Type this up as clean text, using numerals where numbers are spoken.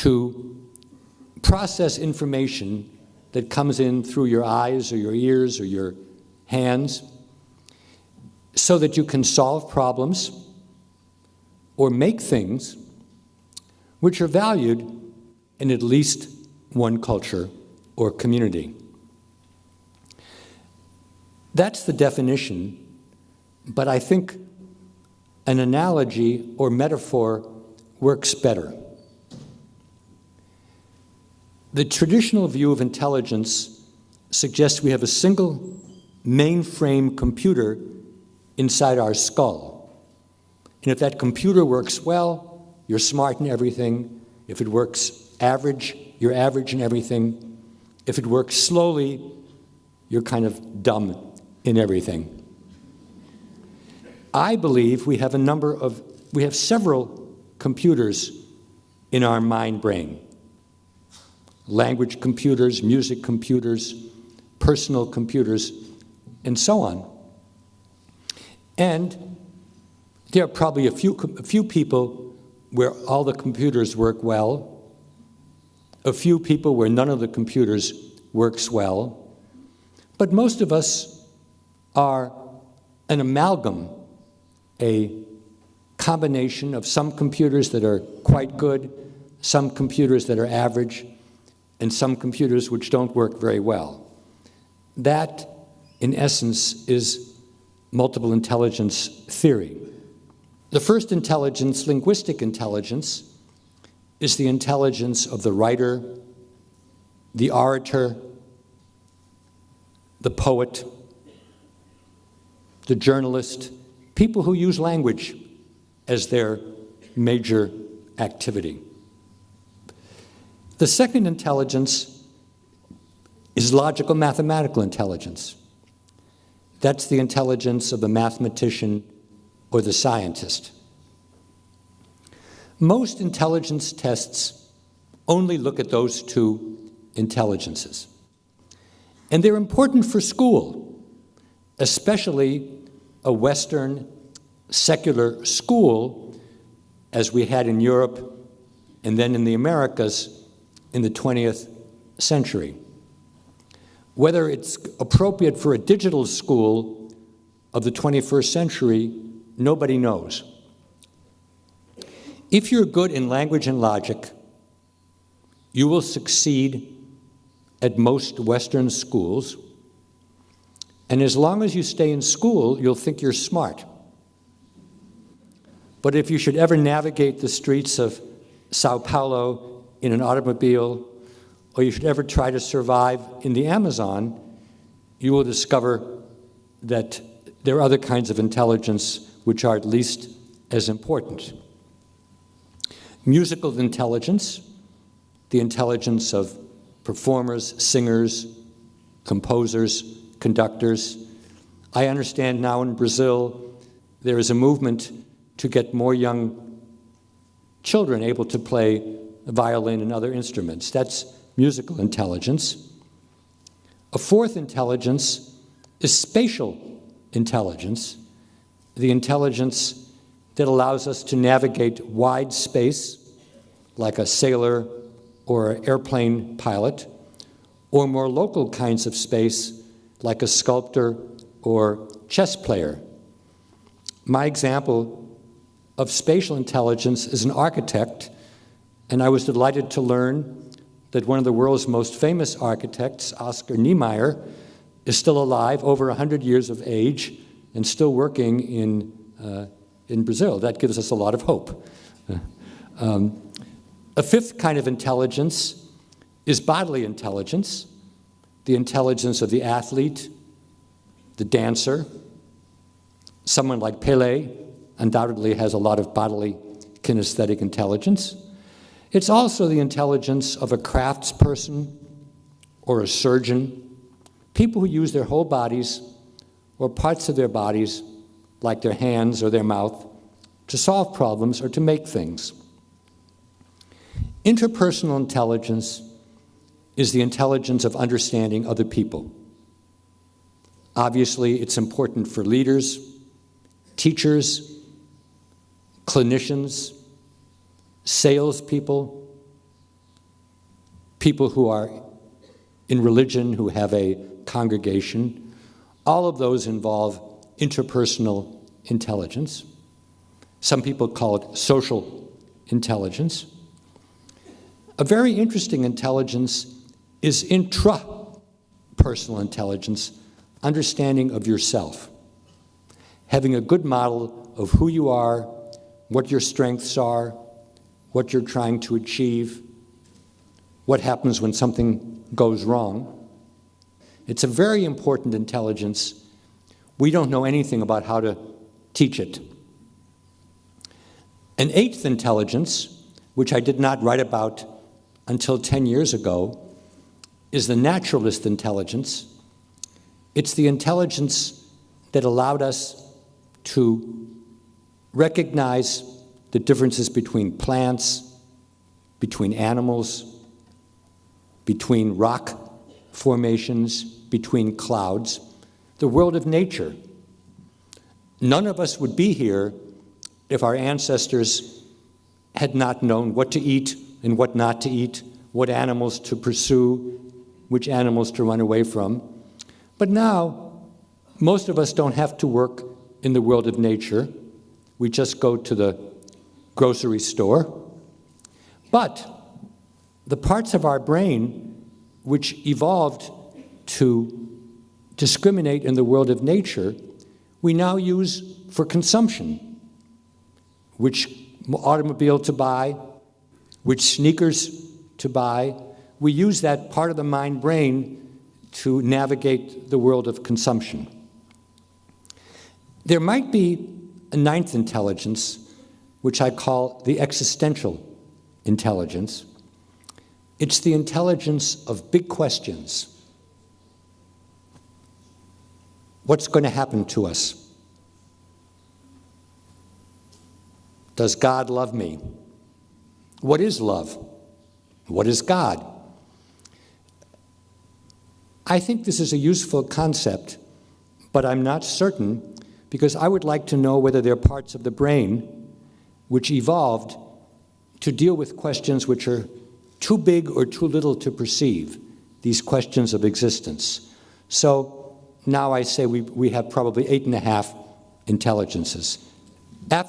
to process information that comes in through your eyes or your ears or your hands so that you can solve problems or make things which are valued in at least one culture or community. That's the definition, but I think an analogy or metaphor works better. The traditional view of intelligence suggests we have a single mainframe computer inside our skull. And if that computer works well, you're smart in everything. If it works average, you're average in everything. If it works slowly, you're kind of dumb in everything. I believe we have several computers in our mind brain. Language computers, music computers, personal computers, and so on. And there are probably a few people where all the computers work well, a few people where none of the computers works well, but most of us are an amalgam, a combination of some computers that are quite good, some computers that are average, and some computers which don't work very well. That, in essence, is multiple intelligence theory. The first intelligence, linguistic intelligence, is the intelligence of the writer, the orator, the poet, the journalist, people who use language as their major activity. The second intelligence is logical mathematical intelligence. That's the intelligence of the mathematician or the scientist. Most intelligence tests only look at those two intelligences. And they're important for school, especially a Western secular school, as we had in Europe and then in the Americas in the 20th century. Whether it's appropriate for a digital school of the 21st century, nobody knows. If you're good in language and logic, you will succeed at most Western schools, and as long as you stay in school, you'll think you're smart. But if you should ever navigate the streets of Sao Paulo in an automobile, or you should ever try to survive in the Amazon, you will discover that there are other kinds of intelligence which are at least as important. Musical intelligence, the intelligence of performers, singers, composers, conductors. I understand now in Brazil there is a movement to get more young children able to play violin and other instruments. That's musical intelligence. A fourth intelligence is spatial intelligence, the intelligence that allows us to navigate wide space, like a sailor or an airplane pilot, or more local kinds of space, like a sculptor or chess player. My example of spatial intelligence is an architect, and I was delighted to learn that one of the world's most famous architects, Oscar Niemeyer, is still alive, over 100 years of age, and still working in Brazil. That gives us a lot of hope. A fifth kind of intelligence is bodily intelligence, the intelligence of the athlete, the dancer. Someone like Pele undoubtedly has a lot of bodily kinesthetic intelligence. It's also the intelligence of a craftsperson or a surgeon, people who use their whole bodies or parts of their bodies, like their hands or their mouth, to solve problems or to make things. Interpersonal intelligence is the intelligence of understanding other people. Obviously, it's important for leaders, teachers, clinicians, salespeople, people who are in religion, who have a congregation. All of those involve interpersonal intelligence. Some people call it social intelligence. A very interesting intelligence is intrapersonal intelligence, understanding of yourself. Having a good model of who you are, what your strengths are, what you're trying to achieve, what happens when something goes wrong. It's a very important intelligence. We don't know anything about how to teach it. An eighth intelligence, which I did not write about until 10 years ago, is the naturalist intelligence. It's the intelligence that allowed us to recognize the differences between plants, between animals, between rock formations, between clouds, the world of nature. None of us would be here if our ancestors had not known what to eat and what not to eat, what animals to pursue, which animals to run away from. But now, most of us don't have to work in the world of nature. We just go to the grocery store. But the parts of our brain which evolved to discriminate in the world of nature, we now use for consumption. Which automobile to buy, which sneakers to buy. We use that part of the mind brain to navigate the world of consumption. There might be a ninth intelligence, which I call the existential intelligence. It's the intelligence of big questions. What's going to happen to us? Does God love me? What is love? What is God? I think this is a useful concept, but I'm not certain, because I would like to know whether there are parts of the brain which evolved to deal with questions which are too big or too little to perceive, these questions of existence. So now I say we have probably 8.5 intelligences. After